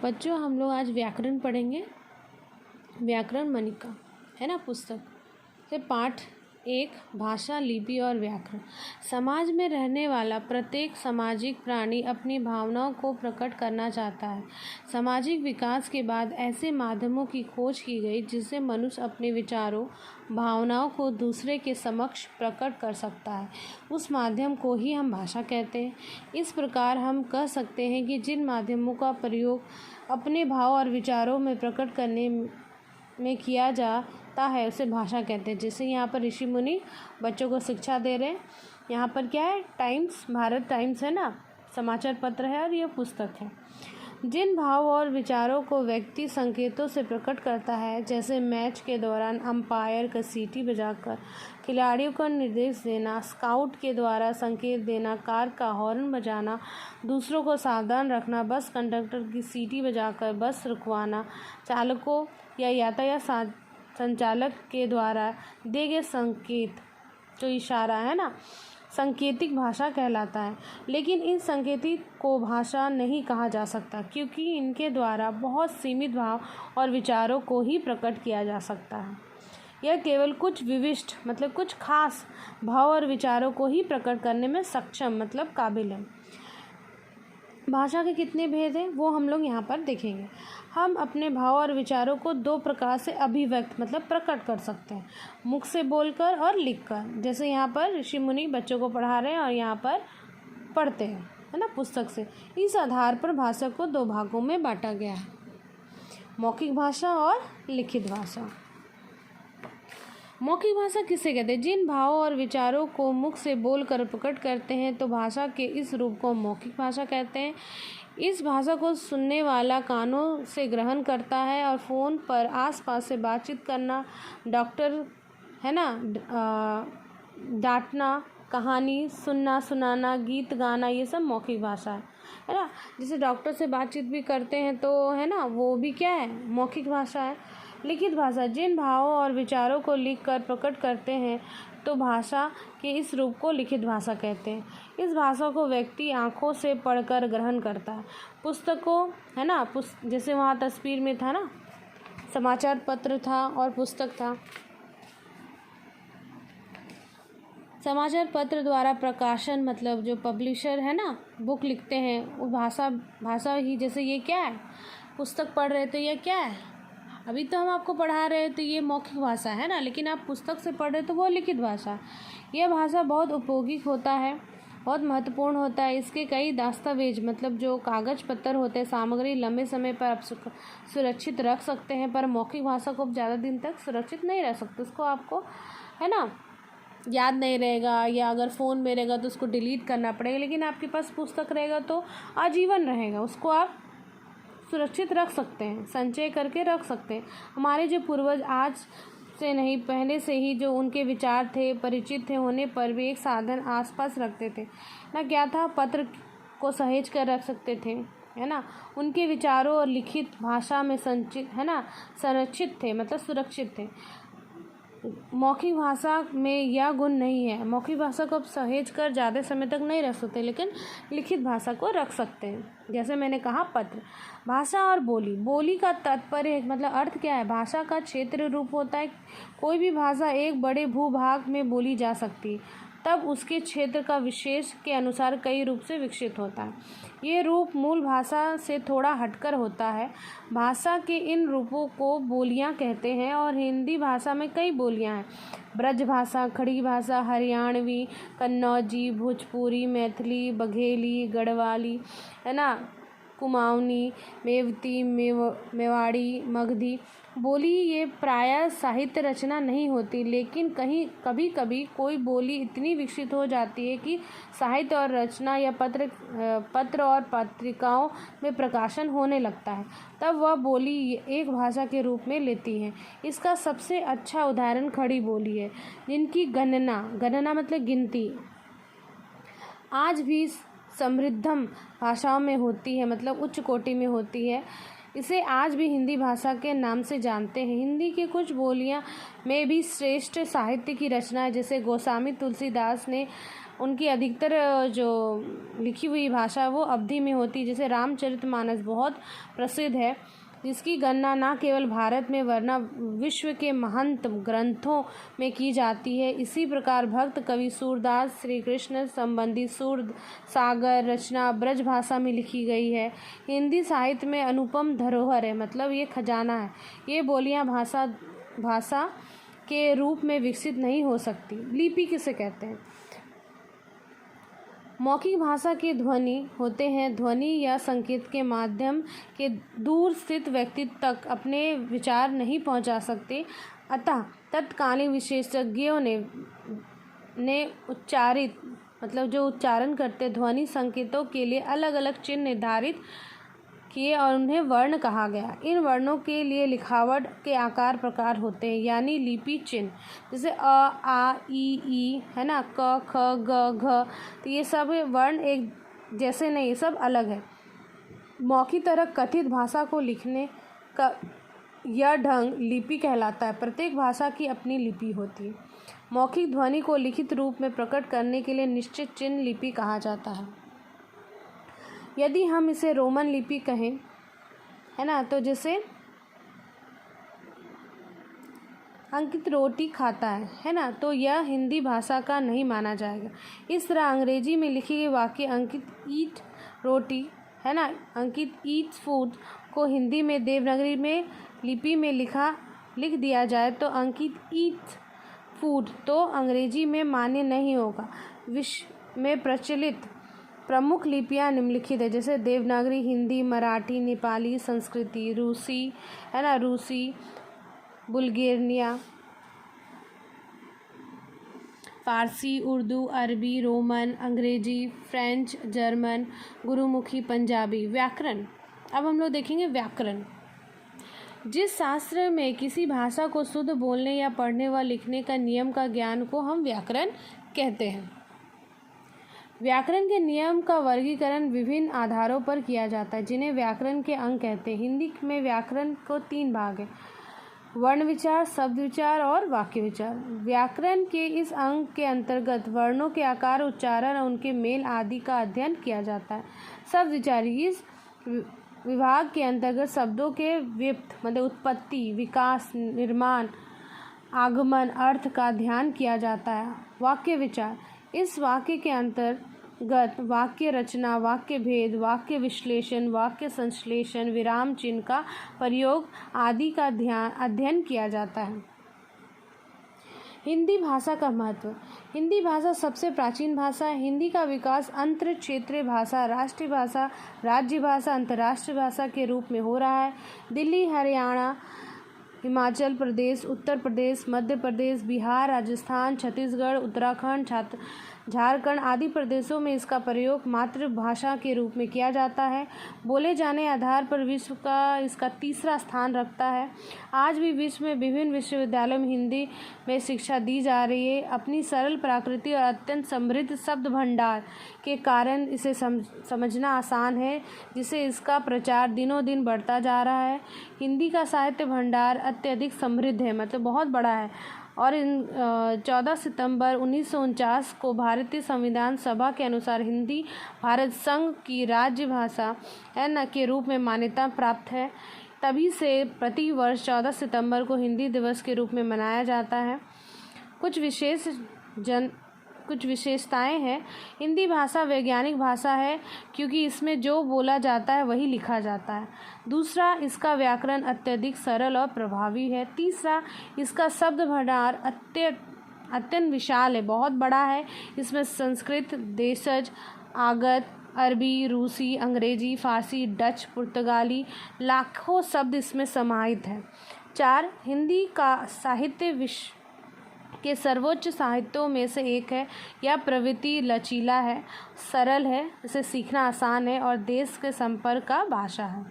बच्चों हम लोग आज व्याकरण पढ़ेंगे। व्याकरण मनिका है ना पुस्तक से पाठ 1 भाषा, लिपि और व्याकरण। समाज में रहने वाला प्रत्येक सामाजिक प्राणी अपनी भावनाओं को प्रकट करना चाहता है। सामाजिक विकास के बाद ऐसे माध्यमों की खोज की गई जिससे मनुष्य अपने विचारों, भावनाओं को दूसरे के समक्ष प्रकट कर सकता है। उस माध्यम को ही हम भाषा कहते हैं। इस प्रकार हम कह सकते हैं कि जिन माध्यमों का प्रयोग अपने भाव और विचारों में प्रकट करने में किया जाता है उसे भाषा कहते हैं। जैसे यहाँ पर ऋषि मुनि बच्चों को शिक्षा दे रहे हैं। यहाँ पर क्या है, टाइम्स, भारत टाइम्स है ना, समाचार पत्र है और यह पुस्तक है। जिन भाव और विचारों को व्यक्ति संकेतों से प्रकट करता है, जैसे मैच के दौरान अंपायर का सीटी बजाकर खिलाड़ियों को निर्देश देना, स्काउट के द्वारा संकेत देना, कार का हॉर्न बजाना, दूसरों को सावधान रखना, बस कंडक्टर की सीटी बजाकर बस रुकवाना, चालकों या यातायात संचालक के द्वारा दिए गए संकेत जो इशारा है ना, सांकेतिक भाषा कहलाता है। लेकिन इन संकेतिक को भाषा नहीं कहा जा सकता, क्योंकि इनके द्वारा बहुत सीमित भाव और विचारों को ही प्रकट किया जा सकता है। यह केवल कुछ विशिष्ट मतलब कुछ खास भाव और विचारों को ही प्रकट करने में सक्षम मतलब काबिल है। भाषा के कितने भेद हैं वो हम लोग यहाँ पर देखेंगे। हम अपने भाव और विचारों को 2 प्रकार से अभिव्यक्त मतलब प्रकट कर सकते हैं, मुख से बोलकर और लिखकर। जैसे यहाँ पर ऋषि मुनि बच्चों को पढ़ा रहे हैं और यहाँ पर पढ़ते हैं, है ना, पुस्तक से। इस आधार पर भाषा को 2 भागों में बांटा गया है, मौखिक भाषा और लिखित भाषा। मौखिक भाषा किसे कहते हैं? जिन भावों और विचारों को मुख से बोलकर प्रकट करते हैं तो भाषा के इस रूप को मौखिक भाषा कहते हैं। इस भाषा को सुनने वाला कानों से ग्रहण करता है और फ़ोन पर आसपास से बातचीत करना, डॉक्टर है ना, डांटना, कहानी सुनना, सुनाना, गीत गाना, ये सब मौखिक भाषा है ना। जैसे डॉक्टर से बातचीत भी करते हैं तो है ना, वो भी क्या है, मौखिक भाषा है। लिखित भाषा जिन भावों और विचारों को लिखकर प्रकट करते हैं तो भाषा के इस रूप को लिखित भाषा कहते हैं। इस भाषा को व्यक्ति आँखों से पढ़कर ग्रहण करता है। पुस्तकों है ना, जैसे वहाँ तस्वीर में था ना, समाचार पत्र था और पुस्तक था। समाचार पत्र द्वारा प्रकाशन मतलब जो पब्लिशर है ना, बुक लिखते हैं, वो भाषा ही। जैसे ये क्या है, पुस्तक पढ़ रहे तो ये क्या है, अभी तो हम आपको पढ़ा रहे हैं तो ये मौखिक भाषा है ना, लेकिन आप पुस्तक से पढ़ रहे तो वो लिखित भाषा। यह भाषा बहुत उपयोगी होता है, बहुत महत्वपूर्ण होता है। इसके कई दस्तावेज मतलब जो कागज पत्तर होते हैं, सामग्री लंबे समय पर आप सुरक्षित रख सकते हैं, पर मौखिक भाषा को ज़्यादा दिन तक सुरक्षित नहीं रख सकते। उसको आपको है ना याद नहीं रहेगा, या अगर फ़ोन में रहेगा तो उसको डिलीट करना पड़ेगा। लेकिन आपके पास पुस्तक रहेगा तो आजीवन रहेगा, उसको आप सुरक्षित रख सकते हैं, संचय करके रख सकते हैं। हमारे जो पूर्वज आज से नहीं पहले से ही जो उनके विचार थे, परिचित थे होने पर भी एक साधन आसपास रखते थे ना, क्या था, पत्र को सहेज कर रख सकते थे, है ना। उनके विचारों और लिखित भाषा में संचित है ना, संरक्षित थे मतलब सुरक्षित थे। मौखिक भाषा में यह गुण नहीं है। मौखिक भाषा को आप सहेज कर ज़्यादा समय तक नहीं रख सकते, लेकिन लिखित भाषा को रख सकते हैं। जैसे मैंने कहा पत्र। भाषा और बोली। बोली का तात्पर्य मतलब अर्थ क्या है? भाषा का क्षेत्र रूप होता है। कोई भी भाषा एक बड़े भूभाग में बोली जा सकती है, तब उसके क्षेत्र का विशेष के अनुसार कई रूप से विकसित होता है। ये रूप मूल भाषा से थोड़ा हटकर होता है। भाषा के इन रूपों को बोलियां कहते हैं और हिंदी भाषा में कई बोलियां हैं। ब्रज भाषा, खड़ी भाषा, हरियाणवी, कन्नौजी, भोजपुरी, मैथिली, बघेली, गढ़वाली है ना, कुमाऊनी, मेवती, मेवाड़ी, मगधी बोली। ये प्रायः साहित्य रचना नहीं होती, लेकिन कभी कभी कोई बोली इतनी विकसित हो जाती है कि साहित्य और रचना या पत्र और पत्रिकाओं में प्रकाशन होने लगता है, तब वह बोली एक भाषा के रूप में लेती है। इसका सबसे अच्छा उदाहरण खड़ी बोली है, जिनकी गणना मतलब गिनती आज भी समृद्धम भाषाओं में होती है, मतलब उच्च कोटि में होती है। इसे आज भी हिंदी भाषा के नाम से जानते हैं। हिंदी की कुछ बोलियां में भी श्रेष्ठ साहित्य की रचना है, जैसे गोस्वामी तुलसीदास ने उनकी अधिकतर जो लिखी हुई भाषा वो अवधी में होती है। जैसे रामचरितमानस बहुत प्रसिद्ध है, जिसकी गणना न केवल भारत में वरना विश्व के महंत ग्रंथों में की जाती है। इसी प्रकार भक्त कवि सूरदास श्री कृष्ण संबंधी सूर सागर रचना ब्रज भाषा में लिखी गई है। हिंदी साहित्य में अनुपम धरोहर है, मतलब ये खजाना है। ये बोलियां भाषा के रूप में विकसित नहीं हो सकती। लिपि किसे कहते हैं? मौखिक भाषा के ध्वनि होते हैं। ध्वनि या संकेत के माध्यम के दूर स्थित व्यक्ति तक अपने विचार नहीं पहुंचा सकते, अतः तत्कालीन विशेषज्ञों ने उच्चारित मतलब जो उच्चारण करते ध्वनि संकेतों के लिए अलग अलग चिन्ह निर्धारित किए और उन्हें वर्ण कहा गया। इन वर्णों के लिए लिखावट के आकार प्रकार होते हैं, यानी लिपि चिन्ह, जैसे अ आ ई है ना, क ख ग घ। तो ये सब वर्ण एक जैसे नहीं, ये सब अलग है। मौखिक तरह कथित भाषा को लिखने का यह ढंग लिपि कहलाता है। प्रत्येक भाषा की अपनी लिपि होती है। मौखिक ध्वनि को लिखित रूप में प्रकट करने के लिए निश्चित चिन्ह लिपि कहा जाता है। यदि हम इसे रोमन लिपि कहें, है ना, तो जैसे अंकित रोटी खाता है ना, तो यह हिंदी भाषा का नहीं माना जाएगा। इस तरह अंग्रेजी में लिखी गई वाक्य अंकित ईट रोटी, है ना, अंकित ईट्स फूड को हिंदी में देवनागरी में लिपि में लिख दिया जाए तो अंकित ईट्स फूड तो अंग्रेजी में मान्य नहीं होगा। विश्व में प्रचलित प्रमुख लिपियां निम्नलिखित है, जैसे देवनागरी, हिंदी, मराठी, नेपाली, संस्कृति, रूसी, है ना, रूसी, बुल्गेरिया, फारसी, उर्दू, अरबी, रोमन, अंग्रेजी, फ्रेंच, जर्मन, गुरुमुखी, पंजाबी। व्याकरण, अब हम लोग देखेंगे व्याकरण। जिस शास्त्र में किसी भाषा को शुद्ध बोलने या पढ़ने व लिखने का नियम का ज्ञान को हम व्याकरण कहते हैं। व्याकरण के नियम का वर्गीकरण विभिन्न आधारों पर किया जाता है, जिन्हें व्याकरण के अंग कहते हैं। हिंदी में व्याकरण को 3 भाग है: वर्ण विचार, शब्द विचार और वाक्य विचार। व्याकरण के इस अंग के अंतर्गत वर्णों के आकार, उच्चारण और उनके मेल आदि का अध्ययन किया जाता है। शब्द विचार, इस विभाग के अंतर्गत शब्दों के व्युत्पत्ति मतलब उत्पत्ति, विकास, निर्माण, आगमन, अर्थ का अध्ययन किया जाता है। वाक्य विचार, इस वाक्य के अंतर्गत वाक्य रचना, वाक्य भेद, वाक्य विश्लेषण, वाक्य संश्लेषण, विराम चिन्ह का प्रयोग आदि का अध्ययन किया जाता है। हिंदी भाषा का महत्व। हिंदी भाषा सबसे प्राचीन भाषा है। हिंदी का विकास अंतर क्षेत्रीय भाषा, राष्ट्रीय भाषा, राज्य भाषा, अंतर्राष्ट्रीय भाषा के रूप में हो रहा है। दिल्ली, हरियाणा, हिमाचल प्रदेश, उत्तर प्रदेश, मध्य प्रदेश, बिहार, राजस्थान, छत्तीसगढ़, उत्तराखंड, झारखंड आदि प्रदेशों में इसका प्रयोग मातृभाषा के रूप में किया जाता है। बोले जाने आधार पर विश्व का इसका 3रा स्थान रखता है। आज भी विश्व में विभिन्न विश्वविद्यालयों में हिंदी में शिक्षा दी जा रही है। अपनी सरल प्रकृति और अत्यंत समृद्ध शब्द भंडार के कारण इसे समझना आसान है, जिससे इसका प्रचार दिनों दिन बढ़ता जा रहा है। हिंदी का साहित्य भंडार अत्यधिक समृद्ध है, मतलब बहुत बड़ा है, और 14 सितंबर 1949 को भारतीय संविधान सभा के अनुसार हिंदी भारत संघ की राज्य भाषा है न के रूप में मान्यता प्राप्त है। तभी से प्रति वर्ष 14 सितंबर को हिंदी दिवस के रूप में मनाया जाता है। कुछ विशेषताएं हैं। हिंदी भाषा वैज्ञानिक भाषा है, क्योंकि इसमें जो बोला जाता है वही लिखा जाता है। दूसरा, इसका व्याकरण अत्यधिक सरल और प्रभावी है। तीसरा, इसका शब्द भंडार अत्यंत विशाल है, बहुत बड़ा है। इसमें संस्कृत, देशज, आगत, अरबी, रूसी, अंग्रेजी, फारसी, डच, पुर्तगाली लाखों शब्द इसमें समाहित हैं। 4, हिंदी का साहित्य विश्व के सर्वोच्च साहित्यों में से एक है। यह प्रवृत्ति लचीला है, सरल है, इसे सीखना आसान है और देश के संपर्क का भाषा है।